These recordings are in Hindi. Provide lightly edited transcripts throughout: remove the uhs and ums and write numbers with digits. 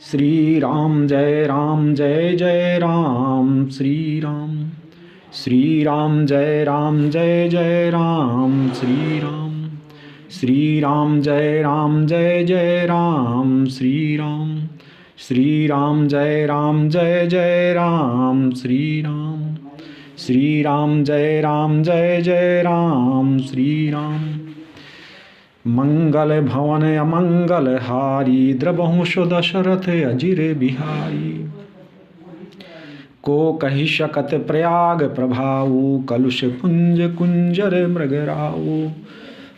श्री राम जय जय राम श्री राम। श्री राम जय जय राम श्री राम। श्री राम जय जय राम श्री राम। श्री राम जय जय राम श्री राम। श्री राम जय जय राम श्री राम। मंगल भवन अमंगल हारी द्रवहुषो दशरथ अजिर बिहारी। को कहि शकत प्रयाग प्रभाऊ कलुष पुंज कुंजर मृगराऊ।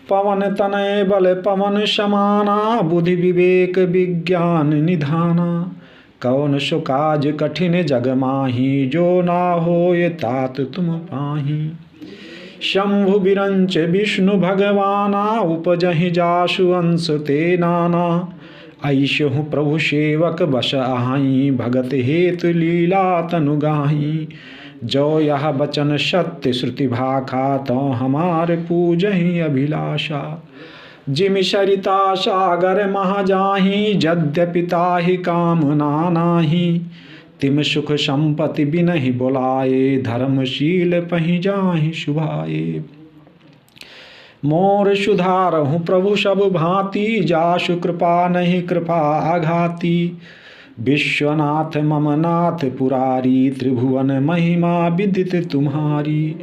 पवन तनय बल पवन समाना बुद्धि विवेक विज्ञान निधाना। कौन सो काज कठिन जग माही जो ना होय तात तुम पाही। शंभु बिरंच विष्णु भगवाना उपजहि जासु अंश ते नाना। ऐसहु प्रभु सेवक बस आही भगत हेतु लीला तनु गाही। जो यह बचन सत्य श्रुति भाखा तो हमार पूजहि अभिलाषा। जिमि सरिता सागर महा जाही यद्यपि ताहि कामना नाही। तिम सुख संपत्ति बिनहि बोलाए धर्मशील पहि जाहि शुभाए। मोर सुधारहु प्रभु सब भांति जासु कृपा नहीं कृपा आघाती। विश्वनाथ मम नाथ पुरारी त्रिभुवन महिमा विदित तुम्हारी।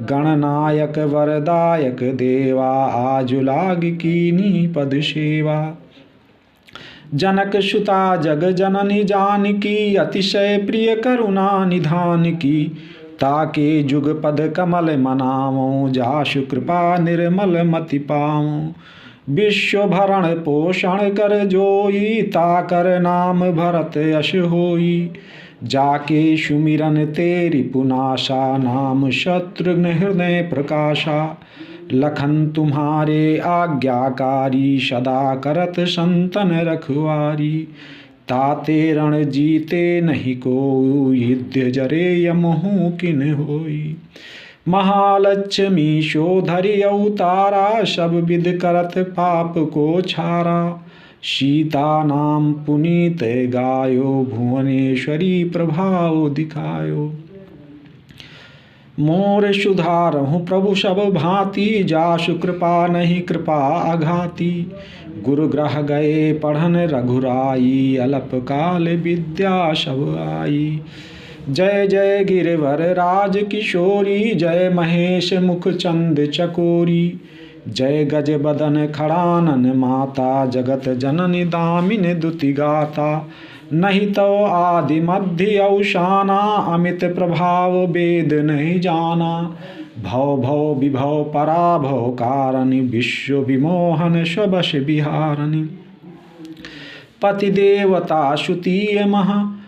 गणनायक वरदायक देवा आजु लाग कीनी पद सेवा। जनक सुता जग जननी जानकी अतिशय प्रिय करुणा निधान की। ताके जुग पद कमल मनावो जासु कृपा निर्मल मति पाऊं। विश्व भरण पोषण कर जोई ताकर नाम भरत यश होई। जाके सुमिरन तेरी पुनासा नाम शत्रुघ्न हृदय प्रकाशा। लखन तुम्हारे आज्ञाकारी सदा करत संतन रखवारी। ताते रण जीते नहीं को युद्ध जरे यमहु किन होई। महालक्ष्मी शोधरि अवतारा सब विध करत पाप को छारा। सीता नाम पुनीत गायो भुवनेश्वरी प्रभाव दिखायो। मोर सुधारहु प्रभु सब भांति जासु कृपा नहीं कृपा आघाती। गुरु ग्रह गए पढ़न रघुराई अलप काल विद्या सब आई। जय जय गिरवर राज किशोरी जय महेश मुख चंद चकोरी। जय गज बदन खड़ानन माता जगत जननी दामिन दुति गाता। नहीं तो आदि मध्य अवसाना अमित प्रभाव वेद नहीं जाना। भव भव विभव पराभव कारणि विश्व विमोहन सबस बिहारनि। पति देवता सुतीय महा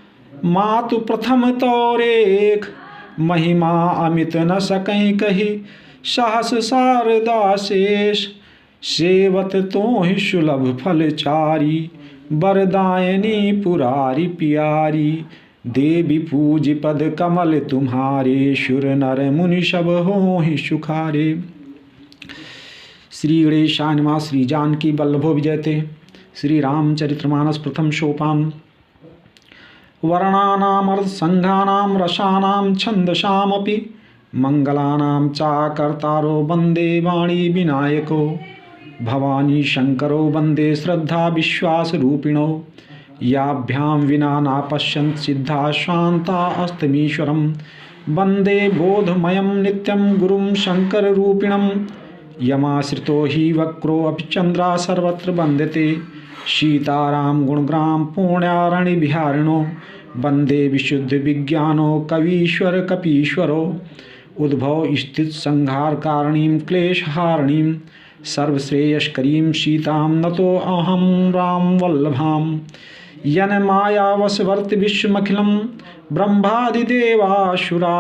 मातु प्रथम तौरेख। महिमा अमित न सकहीं कही सहस शारदा शेष। सेवत तो ही सुलभ फल चारी वरदायनी पुरारी प्यारी। देवी पूज पद कमल तुम्हारे सुर नर मुनि सब हो ही सुखारे। श्री गणेशाय नमः। श्री जानकी वल्लभो विजयते। श्री रामचरितमानस प्रथम सोपान। वर्णानाम संघानाम रसानाम छंदसामपि। मंगलानाम चाकर्तारो वंदे वाणी विनायको। भवानी शंकरो वंदे श्रद्धा विश्वास रूपिणो। याभ्यां विना न पश्यन्त सिद्धा शांता अस्तमीश्वरं। वंदे बोधमयं नित्यं गुरुं शंकर रूपिणं। यमाश्रितो हि वक्रो अपि चंद्रा सर्वत्र वंदते। सीताराम गुणग्राम पुण्यारणि विहारिणो। वंदे विशुद्ध विज्ञानो कवीश्वर कपीश्वरो। उद्भव स्थित संहार कारणीं क्लेशहारिणीं। सर्वश्रेयस्करीं सीतां नतो अहं राम वल्लभां। यन मायावशवर्ति विश्वमखिलं ब्रह्मादिदेवासुरा।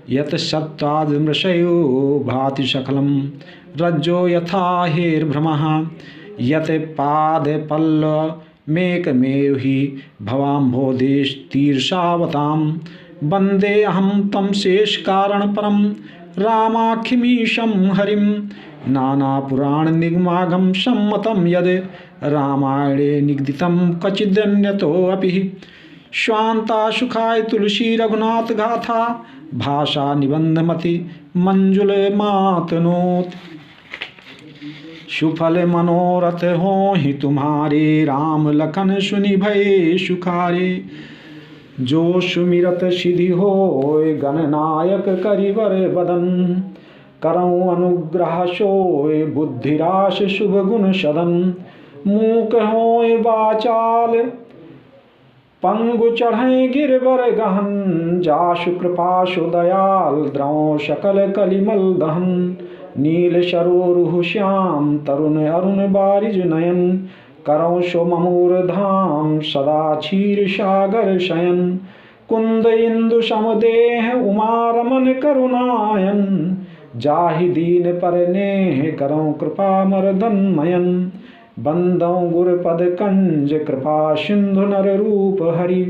यत सत्त्वादमृषयो भाति सकलं रज्जो यथा हेर्भ्रमः। यत पादपल्लवमेकमेव हि भवाम्भोदेस्तीर्षावतां। वन्दे अहं तं शेषकारणपरं रामाखिमीशं हरिं। नानापुराण निगमागम सम्मतं यद रामायणे निगदितं क्वचिदन्यतोऽपि स्वान्ता सुखाय तुलसी रघुनाथ गाथा भाषा निबंधमति मंजुल मातनोत। सुफल मनोरथ हो ही तुम्हारे राम लखन सुनि भय सुखारे। जो सुमिरत सिद्धि होय गणनायक करिवर बदन करऊँ अनुग्रह सोय बुद्धिराश शुभ गुण सदन। मूक होय वाचाल पंगु चढ़े गिरवर गहन जासु कृपासु दयाल द्रौ सकल कलिमल दहन। नील सरोरुह श्याम तरुण अरुण बारिज नयन करौ सो ममूर धाम सदा क्षीर सागर शयन। कुंद इंदु समदेह उमा रमन करुणायन जाहि दीन पर नेह करौ कृपा मर्दन मयन। बंदौ गुर पद कंज कृपा सिंधु नर रूप हरि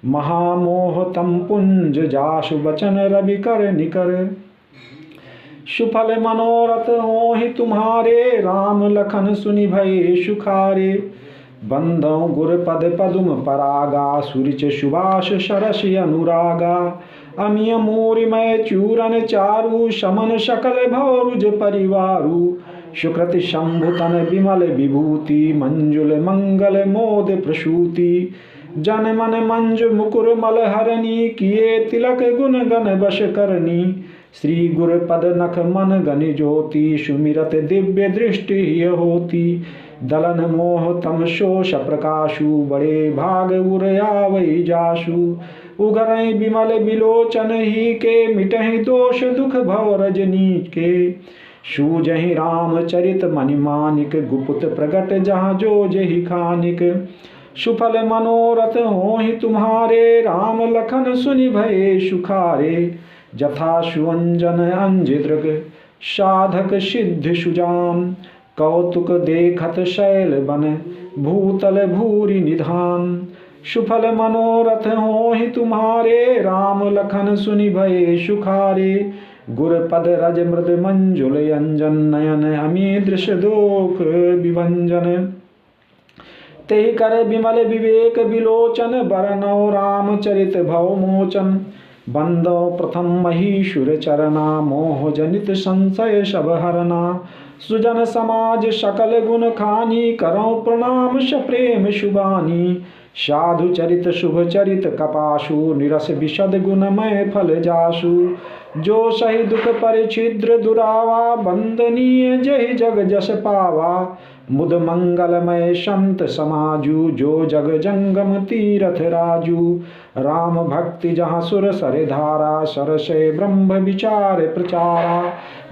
महामोह तम पुंज जासु बचन रवि कर निकर। सुफल मनोरथ हो ही तुम्हारे राम लखन सुनि भय सुखारे। बंदौ गुर पद पदुम परागा सुरिच सुबास सरस अनुरागा। अमिय मूरिमय चूरन चारु समन सकल भौरुज परिवारु। सुकृति शंभुतन विमल विभूति मंजुल मंगल मोद प्रसूति। जन मन मंज मुकुर मल हरणी किए तिलक गुण गण बश करनी। श्री गुर पद नख मन गनि ज्योति सुमिरत दिव्य दृष्टि होती। दलन मोह तम शोष प्रकाशु बड़े भाग उर आवै जासु। उगरई विमल बिलोचन ही के मिटहि दोष दुख भव रजनी के। सूजहि राम चरित मणिमानिक गुपुत प्रगट जहाँ जो जहि खानिक। सुफल मनोरथ हो ही तुम्हारे राम लखन सुनि भय सुखारे। जथा सुअंजन अंजिदृग साधक सिद्ध सुजान कौतुक देखत शैल बन भूतल भूरि निधान। सुफल मनोरथ हो ही तुम्हारे राम लखन सुनि भय सुखारे। गुर पद रज मृद मंजुल अंजन नयन अमी दृश्य दोख विभंजन। ते कर विमल विवेक विलोचन बरनौ रामचरित भव मोचन। बंदो प्रथम महीशुर चरना मोह जनित संशय सब हरना। सुजन समाज सकल गुण खानी करो प्रणाम सप्रेम शुभानी। साधु चरित शुभ चरित कपासु निरस विशद गुणमय फल जासु। जो सही दुख परिछिद्र दुरावा बंदनीय जहि जग जस पावा। मुद मंगलमय संत समाजु जो जग जंगम तीरथ राजू। राम भक्ति जहाँ सुर सर धारा सरसे ब्रह्म विचार प्रचारा।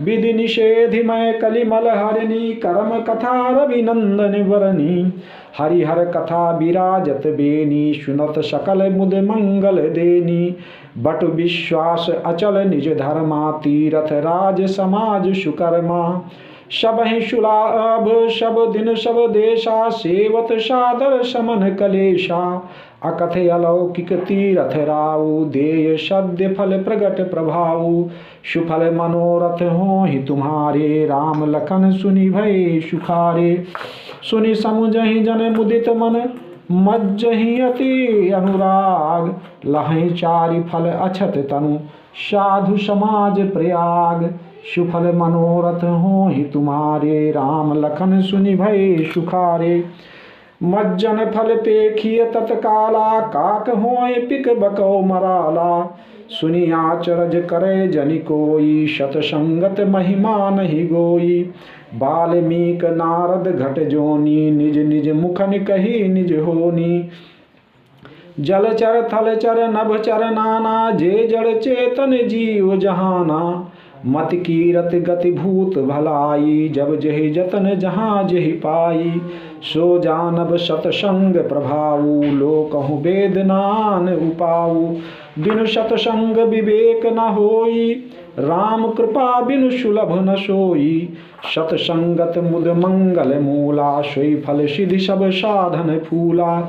विधि निषेधिमय कलिमल हरिणी करम कथा रविनंदन वरणी। हरिहर कथा विराजत बेनी सुनत सकल मुद मंगल देनी। बट विश्वास अचल निज धर्मा तीरथ राज समाज सुकर्मा। सब ही सुलाभ सब दिन सब देशा सेवत सादर समन कलेशा। अकथ अलौकिक तीरथ राऊ देय सद्य फल प्रगट प्रभाऊ। सुफल मनोरथ हो ही तुम्हारे राम लखन सुनि भय सुखारे। सुनि समुझहि जन मुदित मन मज्जहि अति अनुराग। लहै चारि फल अछत तनु साधु समाज प्रयाग। सुफल मनोरथ हो ही तुम्हारे राम लखन सुनि भय सुखारे। मज्जन फल पेखिय तत्काला काक होय पिक बकौ मराला। सुनि आचरज करे जनि कोई शत संगत महिमा नहीं गोई। बाल्मीक नारद घट जोनी निज निज मुखन कही निज होनी। जलचर थलचर नभचर नाना जे जड़ चेतन जीव जहाना। मत कीरत गति भूत भलाई जब जहि जतन जहाँ जहि पाई। सो जानब सतसंग प्रभाऊ लोकहु वेद नान उपाऊ। बिनु सतसंग विवेक न होई राम कृपा बिनु सुलभ न सोई। सतसंगत मुद मंगल मूला सोई फल सिद्धि सब साधन फूला।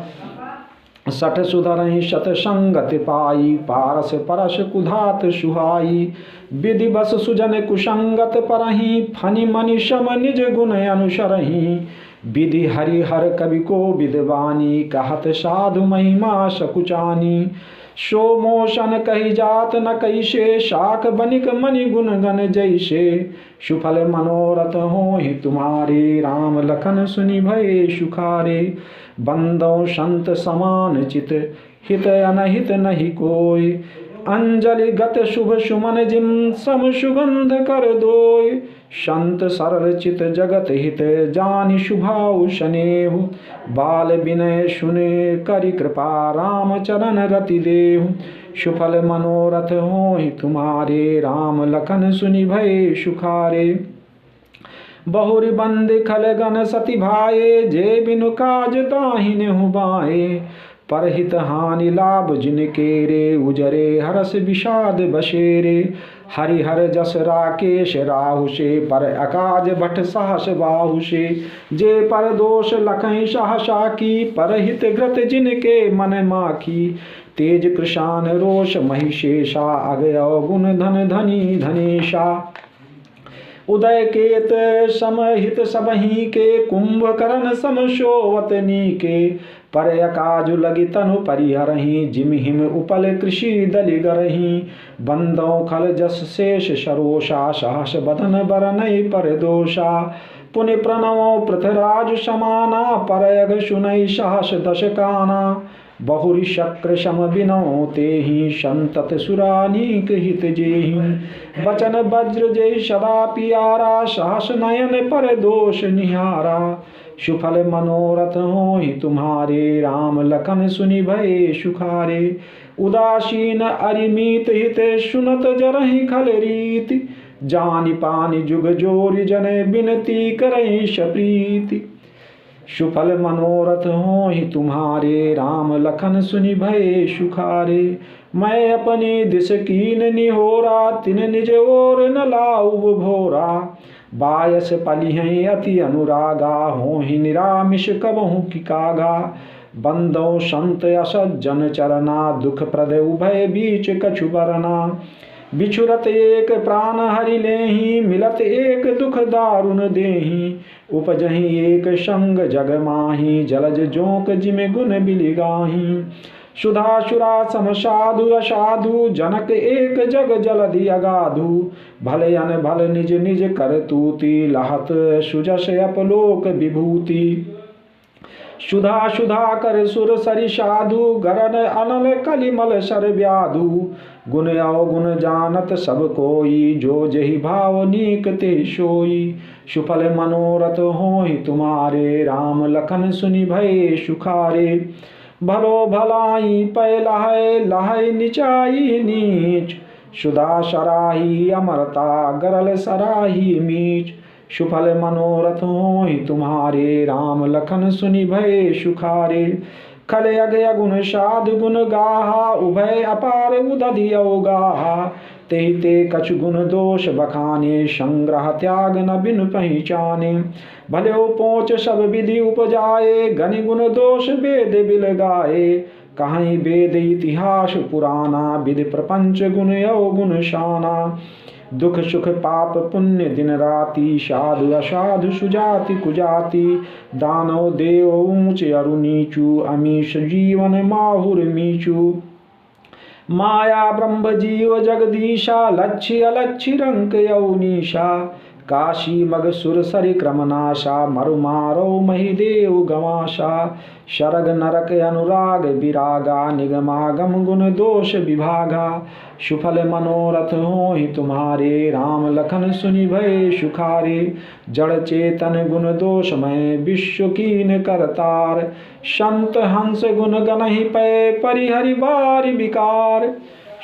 सठ सुधरहि सतसंगत पाई पारस परस कुधात सुहाई। विधि बस सुजन कुसंगत परहि फनि मनि सम निज गुण अनुसरहि। विधि हरिहर कवि को विद्वानी, कहत साधु महिमा सकुचानी। सो मोशन कही जात न कैसे, शाक बनिक मणि गुण गण जैसे। सुफल मनोरथ होहि तुम्हारे, राम लखन सुनि भये सुखारे। बंदो संत समान चित, हित अनहित नहीं कोय। अंजलि गत शुभ सुमन जिम, सम सुगंध कर दोय। संत सरल चित जगत हित, जानि शुभाउ सनेहु। बाल विनय सुने करि कृपा, राम चरण रति देहु। सुफल मनोरथ होहि तुम्हारे, राम लखन सुनि भये सुखारे। बहुरी बंद खल गन सति भाए, जे बिनु काज ताहि नेहु बाए। परहित हानि लाभ जिनके रे, उजरे हरस विषाद बसेरे। हरिहर जस राकेश राहु से, पर अकाज भट साहस बाहु से। जे पर दोष लखहि सहसा की, परहित ग्रत जिनके मन माखी। तेज कृशान रोष महिषेशा, अगयो गुण धन धनी धनेशा। उदय केत समहित सबहि के, कुंभकर्ण सम शोवतनी के। पर अकाजु लगी तनु परिहरहि, जिम हिम उपल कृषि दलि गरहि। बंदों खल जस शेष सरोषा, सहस बदन बरनई पर दोषा। पुनि प्रणवो पृथ्वीराज समाना, पर अघ सुनई सहस दश काना। बहुरी शक्र सम बिनौ तेहि, संतत सुरानीक हित जेहि। बचन वज्र जय सदा पियारा, सहस नयन पर दोष निहारा। सुफल मनोरथ होहि तुम्हारे, राम लखन सुनि भये सुखारे। उदासीन अरिमीत हित, सुनत जरहि खल रीति। जानि पानि जुग जोरि, जन बिनती करहि सप्रीति। सुफल मनोरथ होहि तुम्हारे, राम लखन सुनि भये सुखारे। मैं अपनी दिस कीन निहोरा, तिन निज ओर न लाऊ भोरा। बायस पलिहै अति अनुरागा, होहि निरामिष कबहु की कागा। बंदो संत असज्जन चरना, दुख प्रद उभय बीच कछु बरना। बिछुरत एक प्राण हरि लेहि, मिलत एक दुख दारुण देहि। उपजहि एक संग जग माहि, जलज जोंक जिमि गुण बिलिगाहि। सुधा सुरा सम साधु असाधु, जनक एक जग जलधि अगाधु। भले अन भल निज निज कर तूति, लहत सुजस अपलोक विभूति। सुधा सुधा कर सुर सरि साधु, गरन अनल कलिमल सर व्याधु। गुण अवगुण जानत सब कोई, जो जहि भाव नीक ते सोई। सुफल मनोरथ होहि तुम्हारे, राम लखन सुनि भये सुखारे। भलो भलाई पै लहै, लहै निचाई नीच। सुधा सराही अमरता, गरल सराही मीच। सुफल मनोरथ होहि तुम्हारे, राम लखन सुनि भये सुखारे। खल अघ अगुण साधु गुण गाहा, उभय अपार उदधि अवगाहा। तेहि ते कछु गुण दोष बखाने, संग्रह त्याग न बिनु पहचाने। भले पोच सब विधि उपजाए, गनि गुण दोष वेद बिल गाए। कहीं वेद इतिहास पुराना, विधि प्रपंच गुण अवगुण शाना। दुख सुख पाप पुण्य दिन राति, साधु असाधु सुजाति कुजाति। दानव देव ऊंच अरु नीचु, अमीश जीवन माहुर मीचु। माया ब्रह्म जीव जगदीशा, लक्ष्य अलक्ष्य रंक यौनीशा। काशी मग सुर सरि क्रमनाशा, मरु मारो महिदेव गवाशा। शरग नरक अनुराग विरागा, निगमागम गुण दोष विभागा। सुफल मनोरथ होहि तुम्हारे, राम लखन सुनि भये सुखारे। जड़ चेतन गुण दोषमय, विश्व कीन करतार। संत हंस गुण गनहि पै, परिहरि बारि विकार।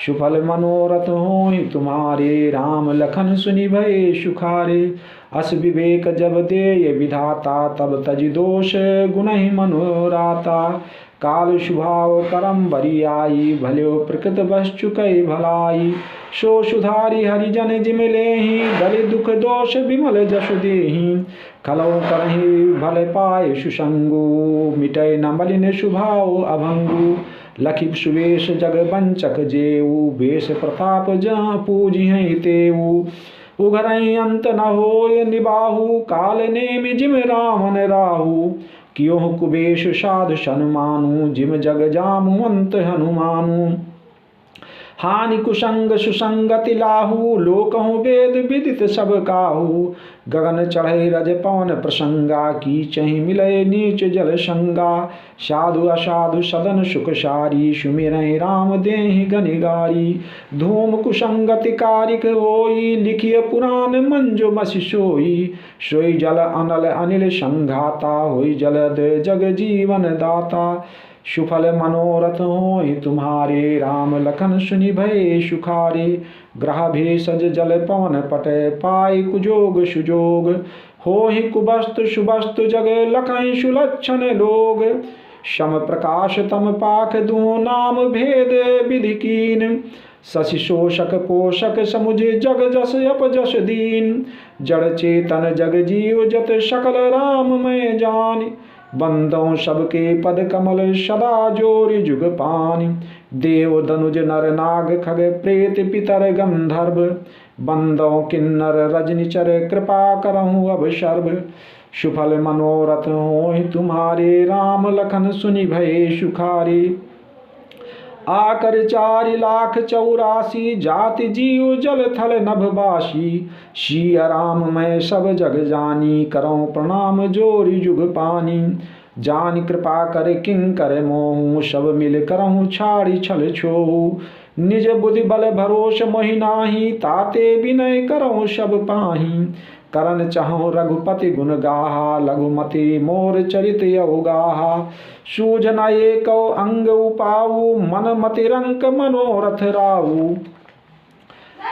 सुफल मनोरथ होहि तुम्हारे, राम लखन सुनि भये सुखारे। अस विवेक जब देय विधाता, तब तजि दोष गुणहि मनोराता। काल शुभाव करम बरियाई, भल्यो प्रकृत बस चुकै भलाई। सो सुधारी हरिजन जिम लेहि, दलि दुख दोष विमल जसु देहि। खलौ करहि भल पाए सुसंगु, मिटै न मलिन शुभाव अभंगु। लखि सुवेश जग बंचक जेऊ, बेश प्रताप जहाँ पूजिहि तेऊ। उघरई अंत न होय निबाहु, काल नेमि जिम रामन राहु। कियो कुबेश साधु सन्मानु, जिम जग जामुवंत हनुमानु। हानि कुसंग सुसंगति लाहू, लोकहु वेद विदित सब काहू। गगन चढ़े रज पवन प्रसंगा, की चहि मिलय नीच जल संगा। साधु असाधु सदन सुख सारी, सुमिरहि राम देहि गनिगारी। धूम कुसंगति कारिक होई, लिखिय पुराण मंजु मसि सोई। सोई जल अनल अनिल संघाता, होई जलद जग जीवन दाता। सुफल मनोरथ होय तुम्हारे, राम लखन सुनि भये सुखारे। ग्रह भेषज जल पवन पटय, पाय कुजोग सुजोग। होहि कुबस्तु सुबस्तु जग, लखहि सुलक्षण लोग। सम प्रकाश तम पाख दुह, नाम भेद विधि कीन। शशि शोषक पोषक समुझ, जग जस अपजस दीन। जड़ चेतन जग जीव जत, सकल राममय जानि। बंदों सबके पद कमल, सदा जोरि जुग पानि। देव दनुज नर नाग खग, प्रेत पितर गंधर्व। बंदों किन्नर रजनिचर, कृपा करहु अब सर्व। सुफल मनोरथ होय तुम्हारे, राम लखन सुनि भये सुखारे। आकर 4,84,000, जाति जीव जल थल नभवासी। सिया राम मैं सब जग जानी, करऊँ प्रणाम जोरि जुग पानी। जान कृपा करे किंकर मोहू, सब मिल करहूँ छाड़ी छल छोहू। निज बुद्धि बल भरोस मोहि नाही, ताते विनय करऊँ सब पाही। करन चाहूँ रघुपति गुण गाहा, लघुमति मोर चरित अवगाहा। सूझ न एको अंग उपाऊ, मन मति रंक मनोरथ राऊ।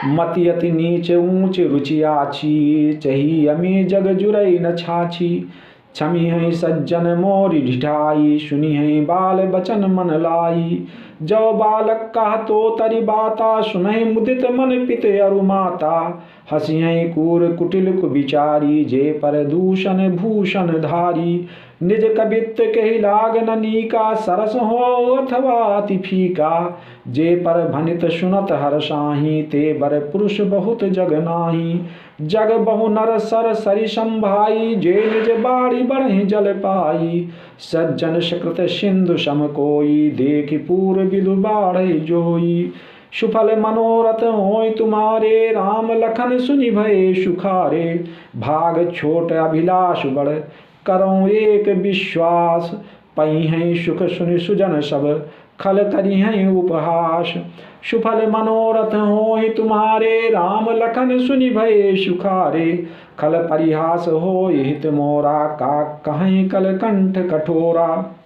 मति अति नीच ऊंच रुचि आछी, चही अमी जग जुरई न छाछी। छमी है सज्जन मोरि ढिठाई, सुनी है बाल बचन मन लाई। जो बालक कह तो तरि बाता, सुनहि मुदित मन पित अरु माता। हसी है कूर कुटिल कुविचारी, जे पर दूषण भूषण धारी। निज कबित्त कहि लाग न नीका, सरस हो अथवा अति फीका। जे पर भनित सुनत हरसाही, ते बर पुरुष बहुत जग नाही। जग बहु नर सर सरि संभाई, जे निज बाड़ी बढ़हि जल पाई। सज्जन सुकृत सिंधु सम कोई, देखि पूर विदु बाढ़ जोई। सुफल मनोरथ होय तुम्हारे, राम लखन सुनि भये सुखारे। भाग छोट अभिलाष बड़, करऊँ एक विश्वास। पई हैं सुख सुनि सुजन सब, खल करी हैं उपहास। सुफल मनोरथ होय तुम्हारे, राम लखन सुनि भये सुखारे। खल परिहास होय हित मोरा, का कहीं कल कंठ कठोरा।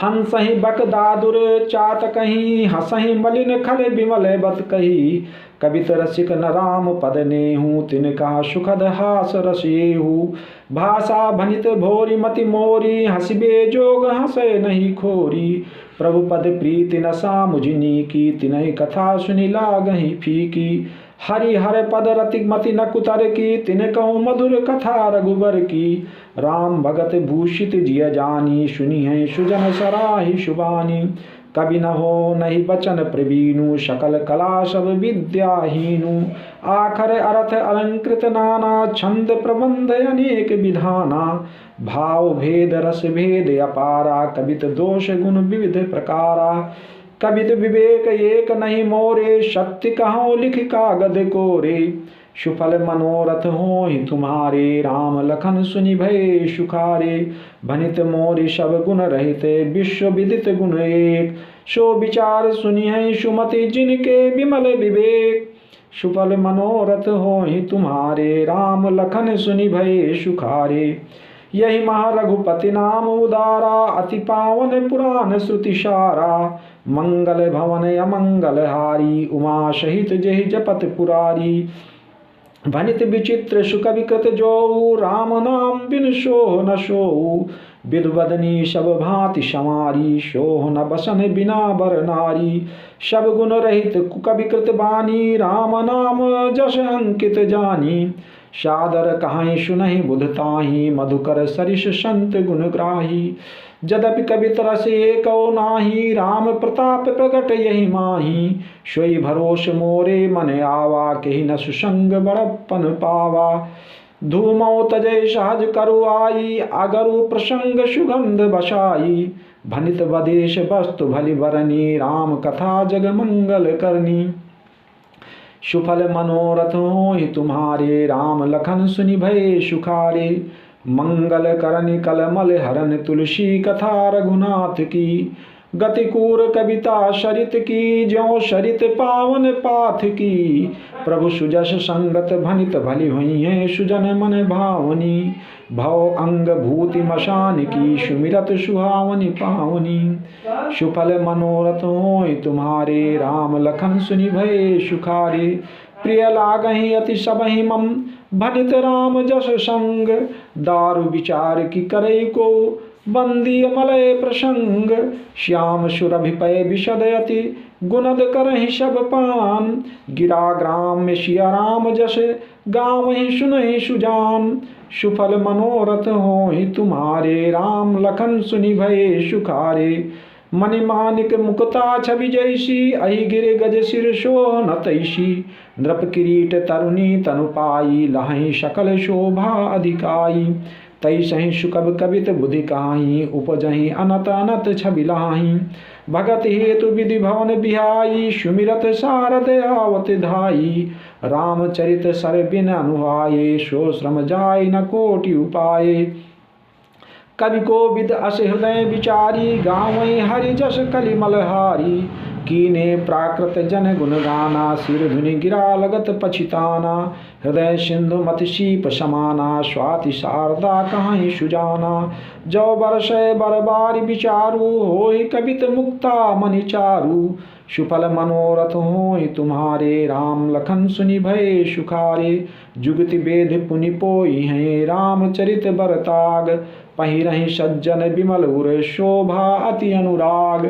हंसहि बक दादुर चातकहि, हंसहि मलिन खल बिमल बत कही। कवित रसिक न राम पद नेहू, तिनका सुखद हास रसिएहू। भाषा भनित भोरी मति मोरी, हसिबे जोग हंसे नहीं खोरी। प्रभु पद प्रीति न सामुझनी की, तिनहि कथा सुनि लागहि फीकी। हरि हर पद रति मति न कुतर की, तिनकहु मधुर कथा रघुबर की। राम भगत भूषित जिय जानी, सुनी है सुजन सराहि शुभानी। कवि न हो नहीं बचन प्रवीणु, सकल कला सब विद्याहीनु। आखर अर्थ अलंकृत नाना, छंद प्रबंध अनेक विधाना। भाव भेद रस भेद अपारा, कवित दोष गुण विविध प्रकारा। कवित विवेक एक नहीं मोरे, सत्य कहो लिख कागद कोरे। सुफल मनोरथ होय तुम्हारे, राम लखन सुनि भये सुखारे। भनित मोरि सब गुण रहिते, विश्व विदित गुण एक। सो विचार सुनियै सुमति, जिनके विमल विवेक। सुफल मनोरथ होय तुम्हारे, राम लखन सुनि भये सुखारे। यही महा रघुपति नाम उदारा, अति पावन पुराण श्रुति सारा। मंगल भवन अमंगल हारी, उमा सहित जेहि जपत पुरारी। भनित विचित्र सुख विकृत जोऊ, राम नाम बिन सोह न सोऊ। विदुवदनी सब भांति समारी, सोह न बसन बिना बर नारी। सब गुण रहित कुकविकृत बानी, राम नाम जस अंकित जानी। सादर कहाई सुनहि बुधताही, मधुकर सरिस संत गुणग्राही। जदपि कवि तरस एको नाही, राम प्रताप प्रगट यही माही। सोई भरोस मोरे मन आवा, केहि न सुसंग बड़प्पन पावा। धूमौ तजय सहज करु आई, अगरु प्रसंग सुगंध बसाई। भनित वदेश वस्तु भलि बरनी, राम कथा जग मंगल करनी। सुफल मनोरथ होई तुम्हारे, राम लखन सुनि भये सुखारे। मंगल करनि कलमल हरन, तुलसी कथा रघुनाथ की। गतिकूर कविता सरित की, ज्यों सरित पावन पाथ की। प्रभु सुजस संगत भनित भली हुई है, सुजन मन भावनी। भव अंग भूति मशान की, सुमिरत सुहावनी पावनी। सुफल मनोरथ होय तुम्हारे, राम लखन सुनि भये सुखारे। प्रिय लागहि अति सबहि मम, भनित राम जस संग। दारु विचार की करई को, बंदी मलय प्रसंग। श्याम सुरभि पय विशद अति, गुणद करहि सब पान। गिरा ग्राम में सिया राम जस, गावहि सुनहि सुजान। सुफल मनोरथ होहि तुम्हारे, राम लखन सुनि भये सुखारे। मणि मानिक मुकुता छवि जैसी, अहि गिर गज सिर सोह न तैसी। नृप किरीट तरुणी तनु पाई, लहहि सकल शोभा अधिकाई। तैसहि सुकब कवित बुधि काही, उपजहि अनत अनत छवि लाही। भगत हेतु विधि भवन बिहाई, सुमिरत सारद आवत धाई। रामचरित सर बिन अनुहाये, सो श्रम जाय न कोटि उपाये। कवि को विद अस हृदय विचारी, गावै हरि जस कलि मलहारी। कीने प्राकृत जन गुण गाना, सिर धुनि गिरा लगत पछिताना। हृदय सिंधु मति शीप समाना, स्वाति शारदा कहाई सुजाना। जो बरसै बरबारी विचारू, होई कवित मुक्ता मनि चारू। सुफल मनोरथ होई तुम्हारे, राम लखन सुनि भये सुखारे। जुगति वेद पुनि पोई हैं, रामचरित बरताग। पहिरहि सज्जन विमल उर, शोभा अति अनुराग।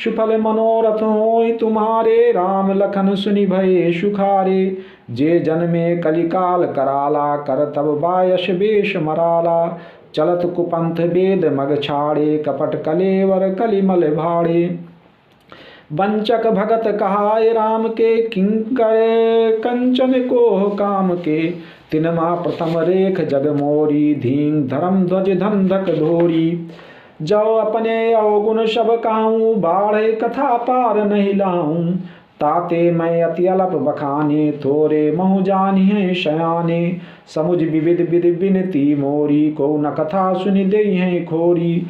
सुफल मनोरथ होई तुम्हारे, राम लखन सुनि भये सुखारे। जे जन्मे कलिकाल कराला, कर तब बायस वेश मराला। चलत कुपंथ वेद मग छाड़े, कपट कलेवर कलिमल भाड़े। वंचक भगत कहाय राम के, किंकर कंचन को काम के। तिनमा प्रथम रेख जग मोरी, धींग धर्म ध्वज धंधक धोरी। जो अपने अवगुण सब कहूँ, बाढ़े कथा पार नहीं लाऊं। ताते मैं अति अलप बखाने, थोरे महु जानिए शयाने। समुझ विविध विधि बिनती मोरी, को न कथा सुनि देई हैं खोरी।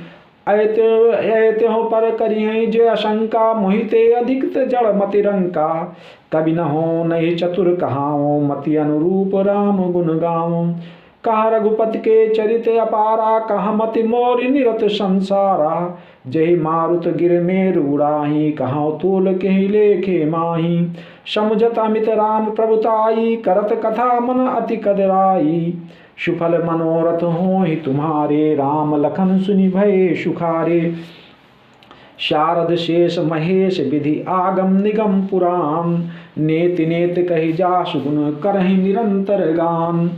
ऐते हो पर करी हैं जे आशंका, मोहिते अधिक जड़ मति रंका। कवि न हो नहीं चतुर कहाओ, मति अनुरूप राम गुण गाओ। कहा रघुपति के चरित अपारा, कहा मति मोरि निरत संसारा। जय मारुत गिर मेरु उड़ाही, कहा तूल के लेखे माही। समुझत अमित राम प्रभुताई, करत कथा मन अति कदराई। सुफल मनोरथ होहि तुम्हारे, राम लखन सुनि भये सुखारे। शारद शेष महेश विधि आगम निगम पुराण, नेति नेति कहि जासु गुण करहि निरंतर गान।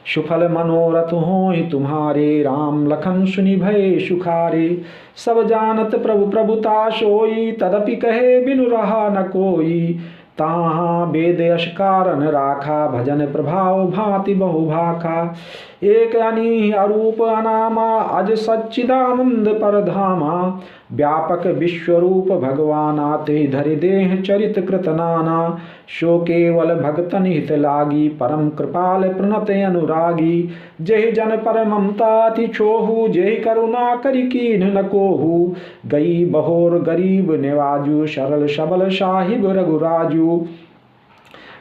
सुफल मनोरथ होहि तुम्हारे, राम लखन सुनि भये सुखारे। सब जानत प्रभु प्रभुता सोई, तदपि कहे बिनु रहा न कोई। ताहाँ वेद यश कारण राखा, भजन प्रभाव भांति बहु भाखा। एक अनी अरूप अनामा, अज सच्चिदानंद परधामा। व्यापक विश्वरूप भगवाना, ते धरि देह चरित कृत नाना। सो केवल भगतन हित लागी, परम कृपाल प्रणत अनुरागी। जेहि जन पर ममता अति छोहू, जेहि करुणा करि कीन्ह न कोहू। गई बहोर गरीब निवाजू, सरल सबल साहिब रघुराजू।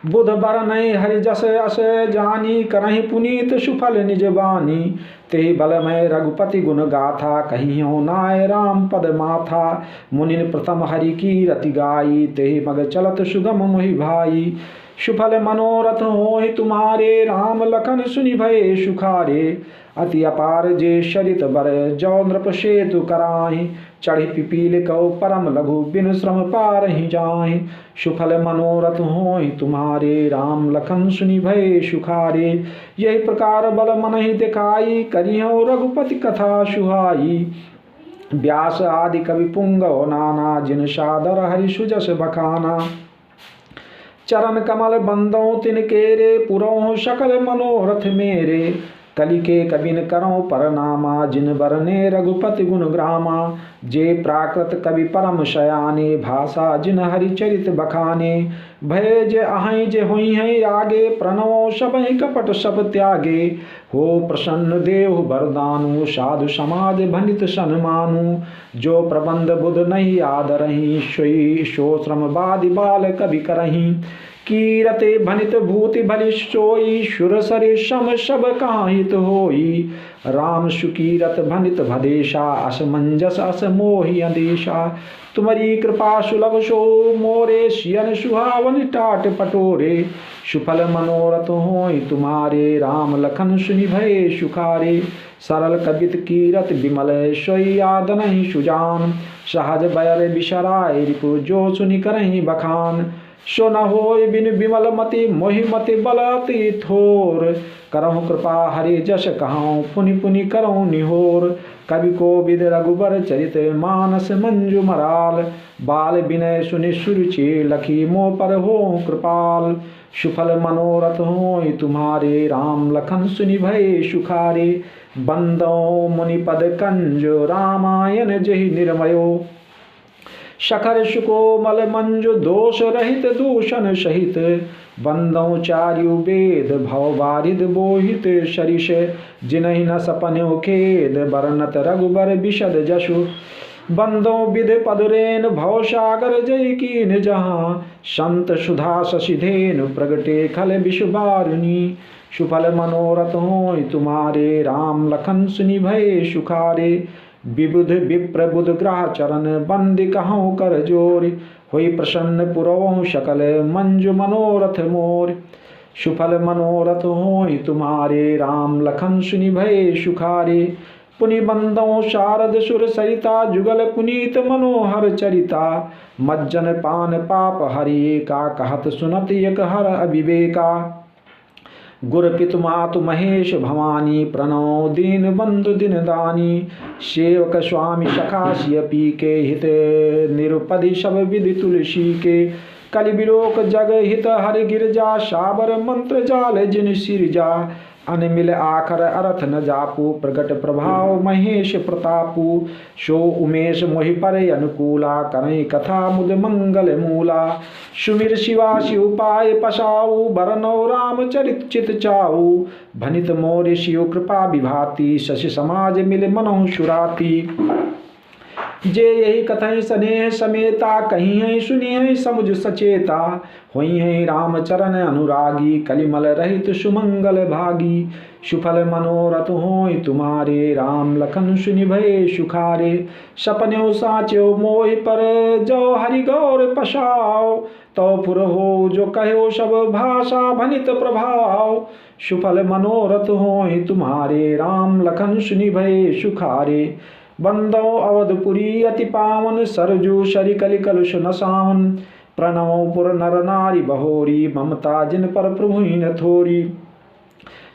बुध बर नय हरि जस अस जानी, करहि पुनीत सुफल निज बानी। ते बलमय रघुपति गुण गाथा, कहियो नाय राम पद माथा। मुनिन प्रथम हरि की रति गाई, ते मग चलत सुगम मोहि भाई। सुफल मनोरथ होहि तुम्हारे, राम लखन सुनि भये सुखारे। अति अपार जे शरित बर, जो नृप सेतु कराहि। चढ़ी पिपील कौ परम लघु, बिन श्रम पारहि जाहि। सुफल मनोरथ होहि तुम्हारे, राम लखन सुनि भये सुखारे। यही प्रकार बल मनहि दिखाई, करिहु रघुपति कथा सुहाई। व्यास आदि कवि पुंगव नाना, जिन सादर हरि सुजस बखाना। चरण कमल बंदों तिन केरे, पुरों सकल मनोरथ मेरे। कलि के कबिन करो परनामा, जिन बरने रघुपति गुण ग्रामा। जे प्राकृत कवि परम शयाने, भाषा जिन हरि चरित बखाने। भय जे अहै जे हुई है आगे, प्रणव सबहि कपट सब त्यागे। हो प्रसन्न देव वरदानु, साधु समाज भनित सन्मानु। जो प्रबंध बुध नहीं आदरही, सोई सो श्रम बादि बाल कवि करही। कीरते भनित भूति भलि सोई, सुर सरे सम सब काहित होई। राम सुकीरत भनित भदेशा, असमंजस अस मोहि अंदेशा। तुम्हारी कृपा सुलभ सो मोरे, सियन सुहावन टाट पटोरे। सुफल मनोरथ होई तुम्हारे, राम लखन सुनि भये सुखारे। सरल कबित कीरत विमल, सोई आदन ही सुजान। सहज बयर बिसराय रिपु, जो सुनि करहि बखान। सो न होय बिन विमल मति, मोहि मति बल अति थोर। करहु कृपा हरि जस कहूँ, पुनि पुनि करहु निहोर। कवि कोविद रघुबर चरित, मानस मंजु मराल। बाल विनय सुनि सुरुचि, लखी मोह पर हो कृपाल। सुफल मनोरथ होय तुम्हारे, राम लखन सुनि भये सुखारे। बंदो मुनिपद कंजो, रामायण जहि निर्मयो। शखर सुकोमल मंजु, दोष रहित दूषण सहित। बंदौ चार्यु वेद, भव बारिद बोहित शरीष। जिनहि न सपन्यो खेद, बरनत रघुबर बिशद जसु। बंदौ विध पदुरेन, भव सागर जय कीन जहाँ। संत सुधा शशिधेनु, प्रगटे खल विषुबारुनी। सुफल मनोरथ होय तुम्हारे, राम लखन सुनि भये सुखारे। विबुध विप्र बुध ग्रह चरण, बंदी कहूँ कर जोर। होई प्रसन्न पुरवहु सकल, मंजु मनोरथ मोर। सुफल मनोरथ होय तुम्हारे, राम लखन सुनि भये सुखारे। पुनि बंदौ शारद सुर सरिता, जुगल पुनीत मनोहर चरिता। मज्जन पान पाप हरि का, कहत सुनत एक हर अविवेका। गुर पितु मातु महेश भवानी, प्रणव दीन बंधु दिन दानी। सेवक स्वामी सखा सिय पी के, हित निरुपधि सब विधि तुलसी के। कलि बिलोक जग हित हरि गिरजा, साबर मंत्र जाल जिन सिरजा। अनमिल आखर अरथ न जापू, प्रगट प्रभाव महेश प्रतापू। सो उमेश मोहि पर अनुकूला, करई कथा मुद मंगल मूला। सुमिर शिवा शिव पाए पसाऊ, बरनौ राम चरित चित चाऊ। भनित मोर शिव कृपा विभाति, शशि समाज मिल मनहु सुराती। जे यही कथई स्नेह समेता, कहीं है सुनी है समुझ सचेता। होई है राम चरण अनुरागी, कलिमल रहित सुमंगल भागी। सुफल मनोरथ होय तुम्हारे, राम लखन सुनि भये सुखारे। सपन्यो साच्यो मोहि पर, जो हरि गौर पसाओ। तो पुर हो जो कहो सब भाषा, भनित प्रभाव। सुफल मनोरथ होय तुम्हारे, राम लखन सुनि भये सुखारे। बंदौ अवधपुरी अति पावन, सरजू शरि कलि कलुष नसावन। प्रणव पुर नर नारी बहोरी, ममता जिन पर प्रभु न थोरी।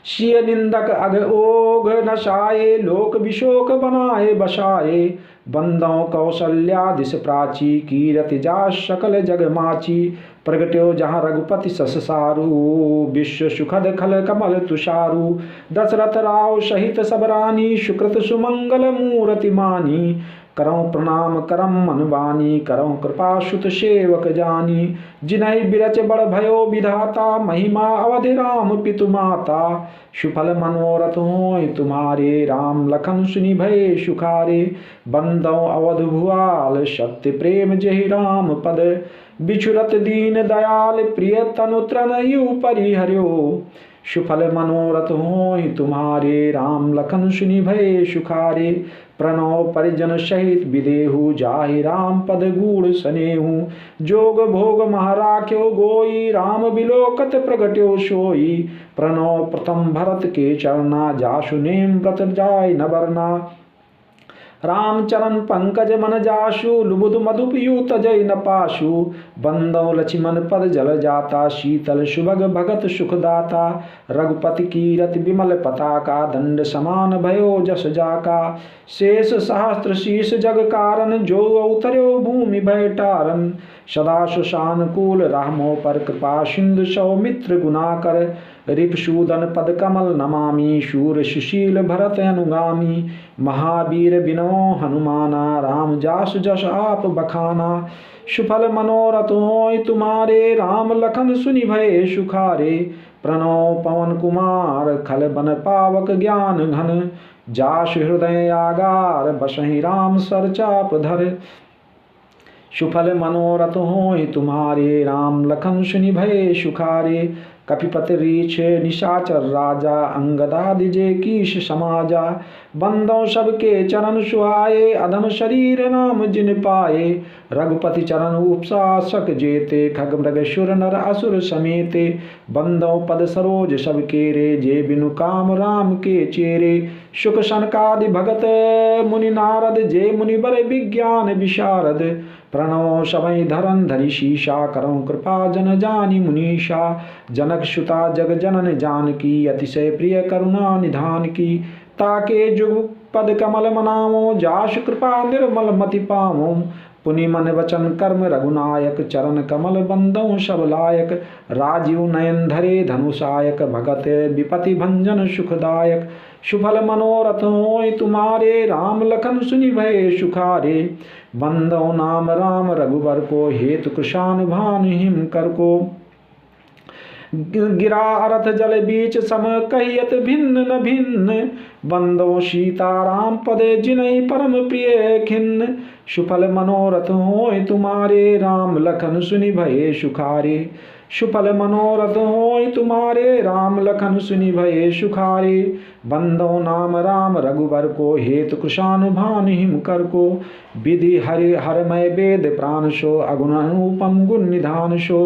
सिय निंदक अग ओघ नसाए, लोक विशोक बनाए बसाए। बंदौ कौशल्या दिस प्राची, कीरति जा सकल जग माची। प्रगट्यो जहाँ रघुपति सस सारू, विश्व सुखद खल कमल तुषारू। दशरथ राव सहित सब रानी, सुकृत सुमंगल मूरति मानी। करऊँ प्रणाम करम मन बानी, करऊँ कृपा सुत सेवक जानी। जिनहि बिरच बड़ भयो विधाता, महिमा अवधि राम पितु माता। सुफल मनोरथ होय तुम्हारे, राम लखन सुनि भये सुखारे। बंदौ अवध भुआल, सत्य प्रेम जेहि राम पद। बिछुरत दीन दयाल, प्रिय तनु तनयु परिहर्यो। सुफल मनोरथ होय तुम्हारे, राम लखन सुनि भये सुखारे। प्रणव परिजन सहित विदेहु, जाहि राम पद गूढ़ सनेहु। जोग भोग महराख्यो गोई, राम बिलोकत प्रगट्यो सोई। प्रणव प्रथम भरत के चरना, जासु नेम व्रत जाय न बरना। राम चरण पंकज मन जाशु लुबुध मधुपयूत जय न पाशु बंदो लक्ष्मण पद जल जाता शीतल सुभग भगत सुखदाता रघुपति कीरति विमल पताका दंड समान भयो जस जाका शेष सहस्त्र शीश जग कारण जो अवतर्यो भूमि भय टारन सदा सुशानुकूल रामो पर कृपा सिंधु सौमित्र गुणाकर रिपुसूदन पद कमल नमामि शूर सुशील भरत अनुगामी महावीर बिनो हनुमाना राम जासु जस आप बखाना सुफल मनोरथ होय तुम्हारे राम लखन सुनि भय सुखारे प्रणव पवन कुमार खल बन पावक ज्ञान घन जासु हृदय आगार बसहि राम सर चाप धर सुफल मनोरथ होय तुम्हारे राम लखन सुनि भय सुखारे कपिपति रीछ निशाचर राजा अंगदादि जे कीश समाजा बंदों सबके चरण सुहाए अधम शरीर नाम जिन पाए रघुपति चरण उपशासक जेते खग मृग सुर नर असुर समेते बंदों पद सरोज सबके रे जे बिनु काम राम के चेरे शुक सनकादि भगत मुनि नारद जे मुनि बर विज्ञान विशारद प्रणव सबई धरन धरि शीशा करौ कृपा जन जानि मुनीषा जनक सुता जग जनन जानकी अतिशय प्रिय करुणा निधान की ताके जुग पद कमल मनावो जासु कृपा निर्मल मति पावो पुनि मन वचन कर्म रघुनायक चरण कमल बंदों सब लायक राजीव नयन धरे धनुषायक भगत विपति भंजन सुखदायक सुफल मनोरथ होय तुम्हारे राम लखन सुनि भय सुखारे बंदो नाम राम रघुबर को हेतु कृशान भान हिम कर को गिरा अर्थ जल बीच सम कहियत भिन्न न भिन्न बंदो सीताराम पदे जिनहि परम प्रिय खिन्न सुफल मनोरथ होय तुम्हारे राम लखन सुनि भय सुखारे सुफल मनोरथ होय तुम्हारे राम लखन सुनि भय सुखारे बंदो नाम राम रघुबर को हेतु कृशानुभान हिम कर को विधि हरि हरमय वेद प्राण शो अगुण अनुपम गुण निधान शो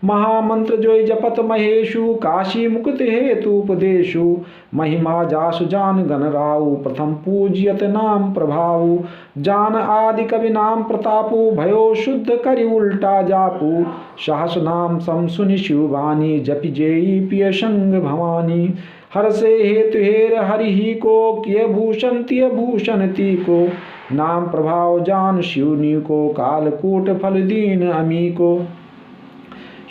महामंत्र जोय जपत महेशु काशी मुकुत हेतु उपदेशु महिमा जासु जान गण राउ प्रथम पूज्यत नाम प्रभाऊ जान आदि कवि नाम प्रतापु भयो शुद्ध करि उल्टा जापु सहस नाम सम सुनि शिववाणी जपि जेई पिय संग भवानी हर से हेतु हेर हरि ही को किय भूषण तिय भूषण ती को नाम प्रभाव जान शिवनी को कालकूट फल दीन अमी को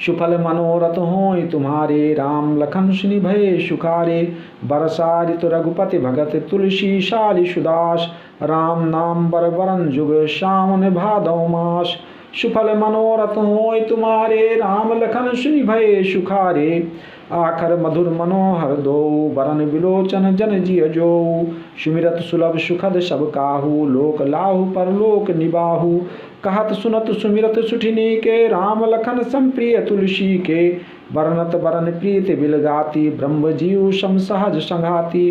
सुफल मनोरथ होय तुम्हारे राम लखन सुनि भय सुखारे बरसा ऋतु रघुपति भगत तुलसी शाली सुदास राम नाम बर बरन जुग श्रावण भादौ मास सुफल मनोरथ होय तुम्हारे राम लखन सुनि भय सुखारे आखर मधुर मनोहर दो बरन विलोचन जन जिय जो सुमिरत सुलभ सुखद सब काहू लोक लाहु परलोक निबाहु कहत सुनत सुमिरत सुठिनी के राम लखन संप्रिय तुलसी के बरनत बरन प्रीत बिलगाती ब्रह्म जीव सम सहज संघाती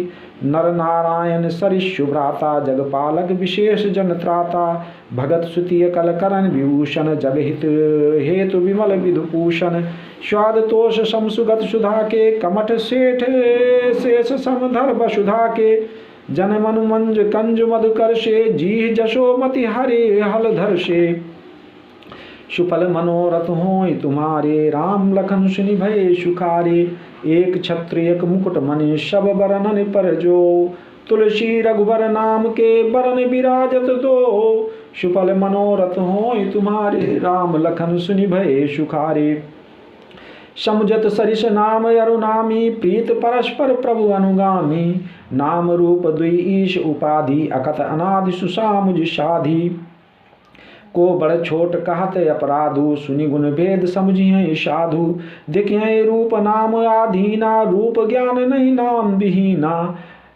नर नारायण सरिष शुभ्राता जगपालक विशेष जन त्राता भगत सुतिय कल करण विभूषण जगहित हेतु विमल विधुभूषण स्वाद तोष समसुगत सुधा के कमठ सेठ शेष समधर वसुधा के जन मनु मंज कंज मधुकर से जी जशोमति हरे हल धर से सुफल मनोरथ होय तुम्हारे राम लखन सुनि भय सुखारे एक छत्र एक मुकुट मणि सब बरनन पर जो तुलसी रघुबर नाम के बरन विराजत दो सुफल मनोरथ होय तुम्हारे राम लखन सुनि भय सुखारे समुजत सरिष नाम अरुनामी प्रीत परस्पर प्रभु अनुगामी नाम रूप दुई ईश उपाधि अकथ अनादि सुसामुज साधि को बड़ छोट कहत अपराधु सुनि गुण भेद समझिए साधु देखिए रूप नाम आधीना रूप ज्ञान नहीं नाम विहीना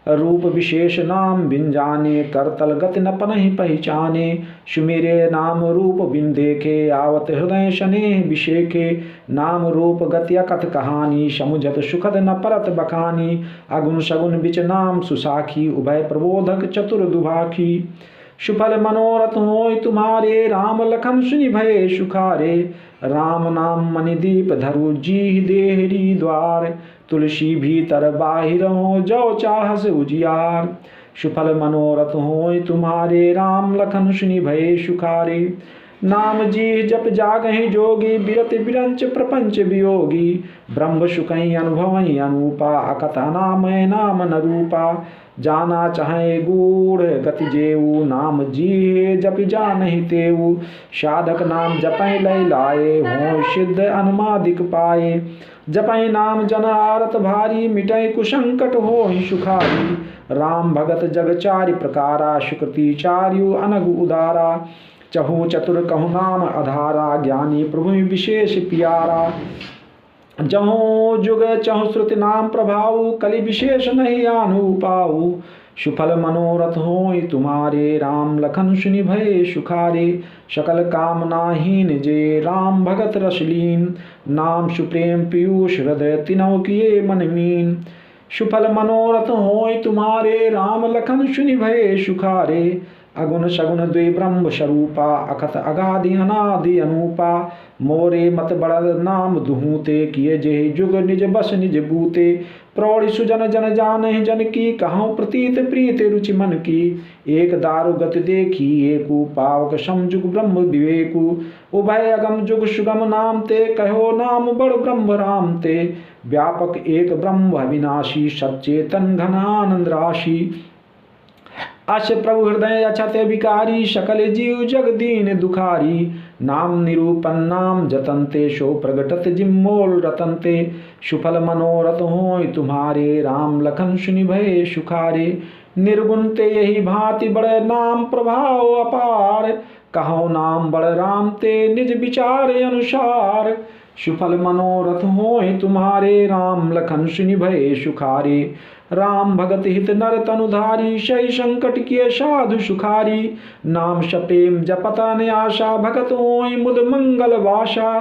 रूप विशेष नाम बिन जाने करतल गति न पनहि पहचाने सुमेरे नाम रूप बिन देखे आवत हृदय शनेह विषेखे नाम रूप गति अकथ कहानी समुझत सुखद न परत बखानी अगुण सगुण बिच नाम सुसाखी उभय प्रबोधक चतुर दुभाखी सुफल मनोरथ होय तुम्हारे राम लखन सुनि भय सुखारे राम नाम मणिदीप धरु जी देहरी द्वार तुलसी भीतर बाहिर हो जो चाहस उजियार सुफल मनोरथ होय तुम्हारे राम लखन सुनि भये सुखारे। नाम जी जप जागहि जोगी बिरति बिरंच प्रपंच वियोगी। ब्रह्म सुखई अनुभवई अनूपा अकथ नामय नाम न रूपा। जाना चाहे गूढ़ गति जेऊ नाम जी जप जानहि तेऊ। साधक नाम जपै लय लाए हों सिद्ध अनुमादिक पाए। जपै नाम जन आरत भारी मिटै कुसंकट होहि सुखारी। राम भगत जग चारि प्रकारा सुकृति चार्यु अनग उदारा। चहु चतुर कहु नाम अधारा ज्ञानी प्रभु विशेष प्यारा। जहु जुग चहु श्रुति नाम प्रभाऊ कलि विशेष नहीं आनु पाऊ। सुफल मनोरथ होय तुम्हारे राम लखन सुनि भये सुखारे। सकल कामनाहीन जे राम भगत रसलीन। नाम सुप्रेम पीयूष हृदय तिनौ किए मन मीन। सुफल मनोरथ होय तुम्हारे राम लखन सुनि भये सुखारे। अगुण सगुण द्वि ब्रह्म स्वरूपा अकथ अगाधि अनादि अनूपा। मोरे मत बड़द नाम दुहूते किए जेहि जुग निज बस निज बूते। प्रौढ़ सुजन जन जानहि जन की कहूँ प्रतीत प्रीत रुचि मन की। एक दारु गति देखी एकु पावक समजुग ब्रह्म विवेकु। उभय अगम जुग सुगम नाम ते कहो नाम बड़ ब्रह्म राम ते। व्यापक एक ब्रह्म अविनाशी सचेतन घन आनंद राशि। अश प्रभु हृदय अछत विकारी सकल जीव जग दीन दुखारी। नाम निरूपन नाम जतनते सो प्रगटत जिम्मोल रतनते। सुफल मनोरथ होय तुम्हारे राम लखन सुनि भये सुखारे। निर्गुण ते यही भांति बड़े नाम प्रभाव अपार। कहो नाम बड़ राम ते निज विचार अनुसार। सुफल मनोरथ होय तुम्हारे राम लखन सुनि भये सुखारे। राम भगत हित नर तनुधारी सही संकट किए साधु सुखारी। नाम सप्रेम जपत न आशा भगत होय मुद मंगल वासा।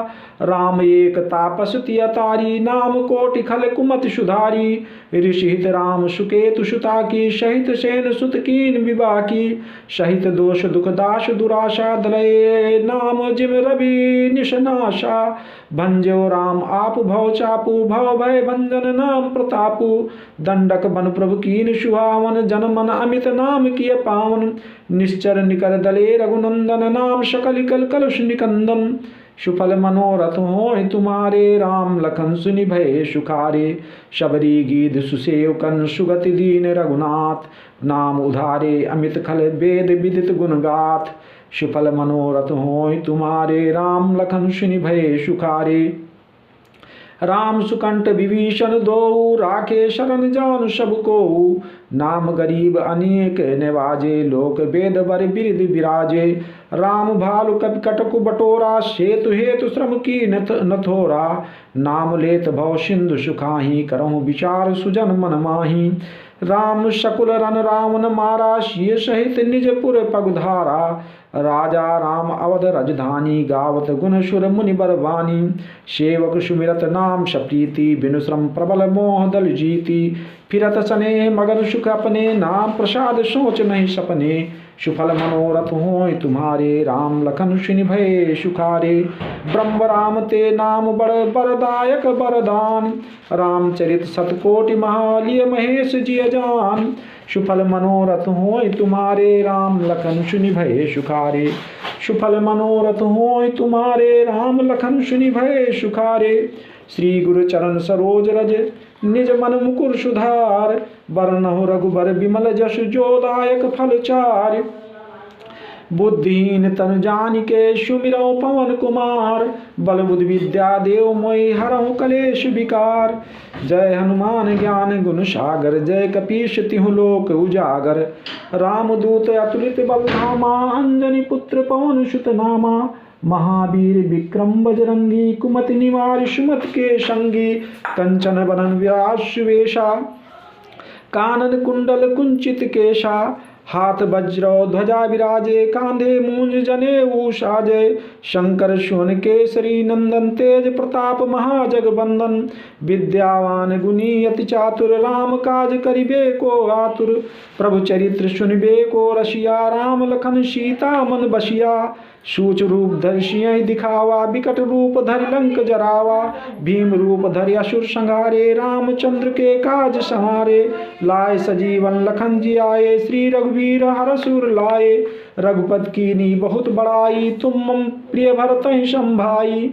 राम एक तापस तिय तारी नाम कोटि खल कुमति सुधारी। ऋषि हित राम सुकेतु सुता की सहित सेन सुत कीन विवाह की। सहित दोष दुख दास दुराशा दलय नाम जिम रवि निशनाशा। भंजो राम आप भव चापू भव भय भंजन नाम प्रतापू। दंडक बन प्रभु कीन सुहावन जन मन अमित नाम किय पावन। निश्चर निकर दले रघुनंदन नाम सकल कल कलुष निकंदन। सुफल मनोरथ होय तुम्हारे राम लखन सुनि भये सुखारे। शबरी गीत सुसेव कन सुगति दीन रघुनाथ। नाम उधारे अमित खल वेद विदित गुण गाथ। सुफल मनोरथ होय तुम्हारे राम लखन सुनि भये सुखारे। राम सुकंठ विभीषण दो राखे शरण जान सब को। नाम गरीब अनेक नवाजे लोक वेद बर बिरद विराजे। राम भालु कपि कटकु बटोरा सेतु हेतु श्रम की नथोरा। नाम लेत भव सिंधु सुखाही करहु विचार सुजन मन माही। राम शकुल रन रावण मारा सिय सहित निजपुर पगधारा। राजा राम अवध राजधानी गावत गुण सुर मुनि बरवानी। सेवक सुमिरत नाम सप्रीति बिनु श्रम प्रबल मोह दल जीती। फिरत सने मगन सुख अपने नाम प्रसाद सोच नहीं सपने। सुफल मनोरथ होय तुम्हारे राम लखन सुनि भये सुखारे। ब्रह्म राम ते नाम बड़ बरदायक बरदान। रामचरित सतकोटि महालिय महेश जिय जान। सुफल मनोरथ होय तुम्हारे राम लखन सुनि भये सुखारे। सुफल मनोरथ होय तुम्हारे राम लखन सुनि भये सुखारे। श्री गुरु चरण सरोज रज निज मन मुकुर सुधार। बरनहु रघुबर बिमल जस जोदायक फल चार। बुद्धिहीन तनु जानिके सुमिरौ पवन कुमार। बल बुद्धि विद्या देव मोहि हरहु कलेश विकार। जय हनुमान ज्ञान गुण सागर जय कपीश तिहु लोक उजागर। रामदूत अतुलित बल धामा अंजनी पुत्र पवन सुत नामा। महावीर विक्रम बजरंगी कुमति निवार सुमति के संगी। कंचन बदन विराज सुवेशा कानन कुंडल कुंचित केशा। हाथ वज्र ध्वजा विराजे कांधे मूंज जनेऊ साजे। शंकर सुवन केसरी नंदन तेज प्रताप महाजगबंदन। विद्यावान गुणी अति चातुर राम काज करिबे को आतुर। प्रभु चरित्र सुनिबे को रसिया राम लखन सीता मन बसिया। सूच रूप धरि सिंह दिखावा, विकट रूप धरि लंक जरावा। भीम रूप धरि असुर संहारे, रामचंद्र के काज संवारे। लाए सजीवन लखन जी आए, श्री रघुवीर हर सुर लाए। रघुपत कीनी बहुत बड़ाई, तुम मम प्रिय भरतहि संभाई।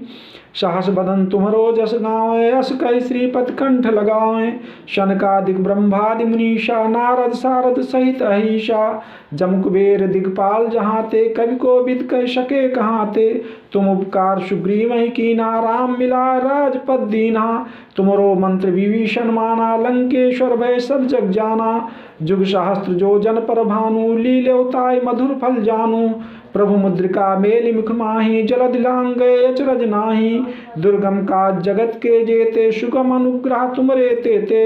सहस बदन तुम्हरो जस गावें, अस कहि श्रीपति कंठ लगावें। शनकादिक ब्रह्मादि मुनीषा, नारद सारद सहित अहीशा। जम कुबेर दिगपाल जहाँ ते, कवि को विद कह सके कहाँ ते। तुम उपकार सुग्रीव ही कीना, राम मिला राजपद दीना। तुमरो मंत्र विभीषण माना, लंकेश्वर भय सब जग जाना। जुग सहस्त्र जो जन पर भानु, लील्योताय मधुर फल जानू। प्रभु मुद्रिका मेलि मुख माहि, जलधि लांघ अचरज नाही। दुर्गम काज जगत के जेते, सुगम अनुग्रह तुमरे तेते।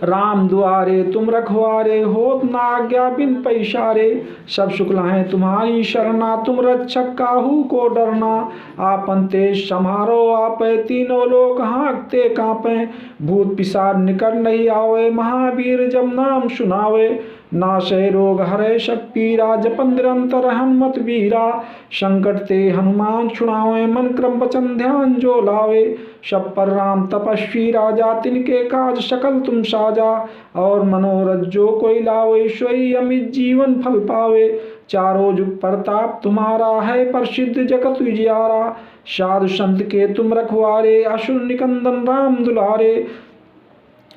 राम दुआरे तुम रखवारे, होत न आज्ञा बिन पैसारे। सब शुक्ल हैं तुम्हारी शरणा, तुम रक्षक काहू को डरना। आपन तेज सम्हारो आपै, तीनों लोक हाँकते कांपे। भूत पिशाच निकट नहीं आवे, महावीर जब नाम सुनावे। नाशय रोग हरै सब पीरा, जपन निरंतर हनुमत वीरा। संकट ते हनुमान छुड़ावे, मन क्रम वचन ध्यान जो लावे। सब पर राम तपस्वी राजा, तिनके काज सकल तुम साजा। और मनोरथ जो कोई लावे, सोई अमित जीवन फल पावे। चारों जुग प्रताप तुम्हारा है, प्रसिद्ध जगत उजियारा। साधु संत के तुम रखवारे, असुर निकंदन राम दुलारे।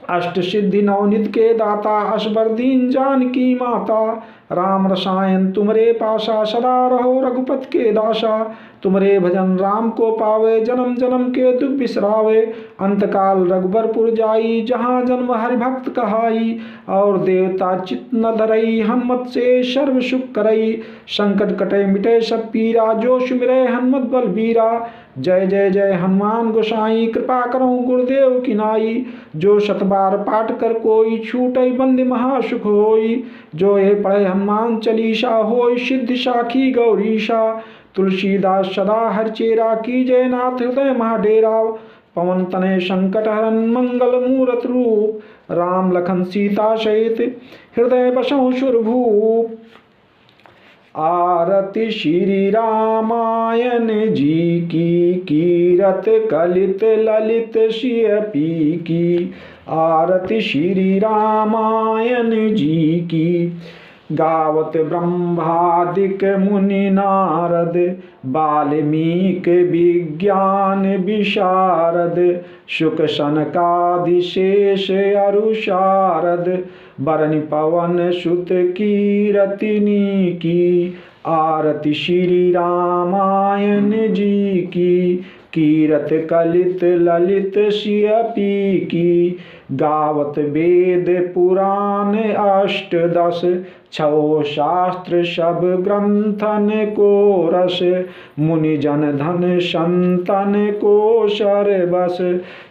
अष्ट सिद्धि नवनिध के दाता, असबर दीन जानकी माता। राम रसायन तुमरे पासा, सदा रहो रघुपत के दासा। तुमरे भजन राम को पावे, जन्म जन्म के दुख बिसरावे। अंतकाल रघुबरपुर जाई, जहाँ जन्म हरिभक्त कहाई। और देवता चित्त न धरई, हनुमत से सर्व सुख करई। संकट कटे मिटे सब पीरा, जो सुमिरै हनुमत बलबीरा। जय जय जय हनुमान गोसाई, कृपा करो गुरुदेव की नाई। जो शतबार पाठ कर कोई, छूटई बंद महासुख होई। जो ये पढ़े हनुमान चालीसा, होई सिद्धि साखी गौरीशा। तुलसीदास सदा हरचेरा, की जय नाथ हृदय महाडेरा। पवन तनय संकट हरन, मंगल मूरत रूप। राम लखन सीता सहित, हृदय बसहु सुरभूप। आरती श्री रामायण जी की, कीरत कलित ललित सिय पी की। आरती श्री रामायण जी की, गावत ब्रह्मादिक मुनि नारद। वाल्मीकि विज्ञान विशारद, शुक सनकादि शेष अरु शारद। बरनि पवन सुत कीरतिनी की, आरती श्री रामायण जी की। कीरत कलित ललित सिय पी की, गावत वेद पुराण अष्टदश। छो शास्त्र सब ग्रंथन को रस, मुनि जन धन संतन को सरबस।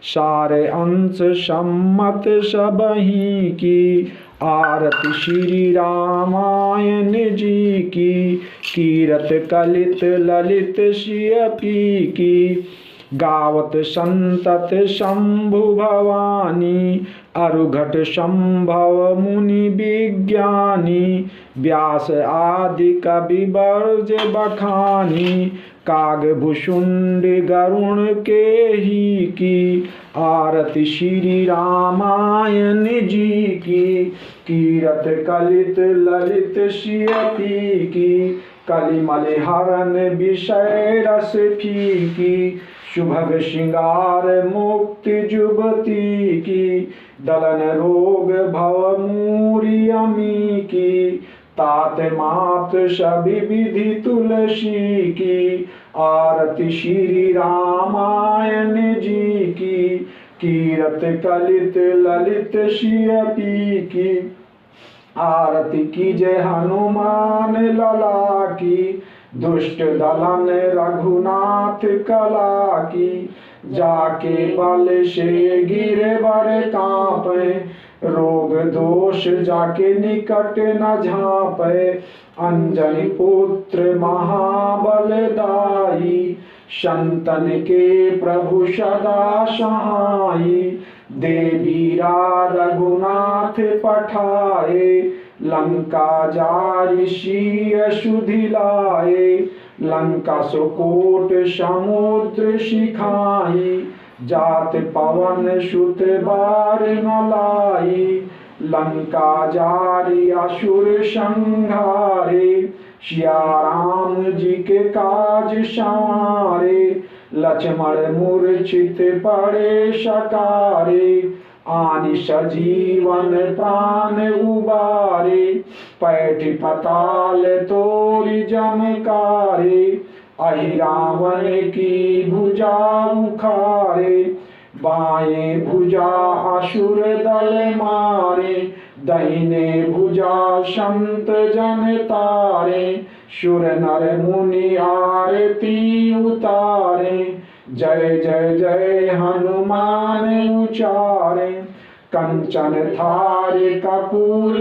सारे अंश सम्मत सबही की, आरती श्री रामायण जी की। कीरत कलित ललित सिय पी की, गावत संतत शंभु भवानी। अरुघट संभव मुनि विज्ञानी, व्यास आदि कवि बर्ज बखानी। काग भुषुंड गरुण के ही की, आरती श्री रामायण जी की। कीरत कलित ललित सिय पी की, कलिमल हरन विषय रस फीकी। शुभग श्रृंगार मुक्ति जुबती की, दलन रोग भव मूरी अमी की। तात मात सभी विधि तुलसी की, आरती श्री रामायण जी की। कीरत कलित ललित सिय पी की, आरती कीजय हनुमान लला की। दुष्ट दलन रघुनाथ कला की, जाके बल से गिरवर कांपे। रोग दोष जाके निकट न झांपे, अंजनी पुत्र महाबलदाई। संतन के प्रभु सदा सहाई, देवीरा रघुनाथ पठाए। लंका जारि सिय सुधि लाए, लंका सुकोट समुद्र शिखाई, जात पवन सुत बार न लाई। लंका जारी असुर संहारे, सिया राम जी के काज संवारे। लक्ष्मण मूर्छित पड़े सकारे, आनि सजीवन प्राण उबारे। पैठ पताल तोरि जमकारे, अहि रावण की भुजा उखारे। बाएं भुजा असुर दल मारे, दाहिने भुजा संत जन तारे। सुर नर मुनि आरती उतारे, जय जय जय हनुमान उचारे। कंचन थार कपूर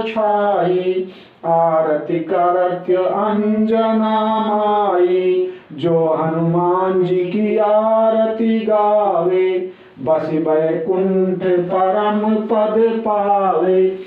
छाई, आरती करत अंजना माई। जो हनुमान जी की आरती गावे, बस बैकुंठ परम पद पावे।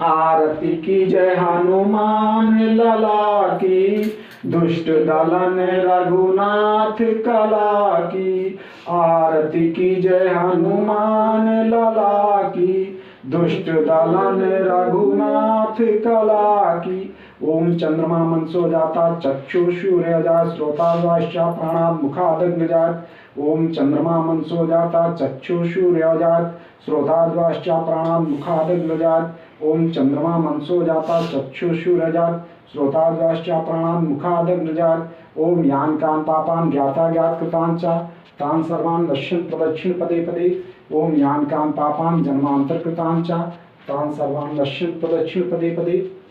आरती की जय हनुमान लला की, दुष्ट दलन रघुनाथ कला की। आरती की जय हनुमान लला की, दुष्ट दलन रघुनाथ कला की। ओम चंद्रमा मनसो जाता चक्षुषुर्यजात, श्रोताश्चा प्राणात् मुखादग्निजात। ओम चंद्रमा मनसो जाता चक्षुषुर्यजात, श्रोताश्चा प्राणात् मुखादग्निजात। ओम चंद्रमा मनसो जाता चक्षुषुर्यजात, श्रोताश्चा प्राणात् मुखादग्निजात। ओम यान कान पापान ज्ञाता ज्ञात कृतांचा, तान सर्वान् नश्यन् प्रदक्षिण पदे पदे। ओम यान कान पापान जन्मांतर कृतांचा, तान सर्वान् नश्यन् प्रदक्षिण पदे पदे।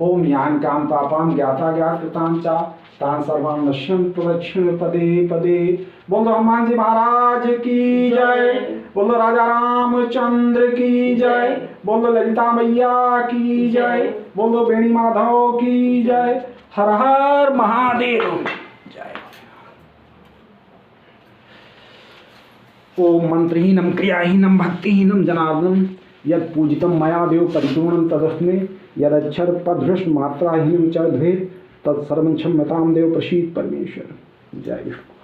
ओम यान कान पापान ज्ञाता ज्ञात कृतांचा, तान सर्वान् नश्यन् प्रदक्षिण पदे पदे। बोलो हनुमान जी महाराज की जय, बोलो राजा रामचंद्र की जय, बोलो ललिता मैया की जय, बोलो बेणी माधव की जय। हर हर महादेव। जय। ओम मंत्रहीनम क्रियाहीनम भक्तिहीनम जनार्दन, यद पूजितम मया देव परिपूर्णम तदस्मै। यदक्षर पदभ्रष्ट मात्राहीनम च भवेत्, तत्सर्वं क्षम्यतां देव प्रसीद परमेश्वर। जय विष्णु।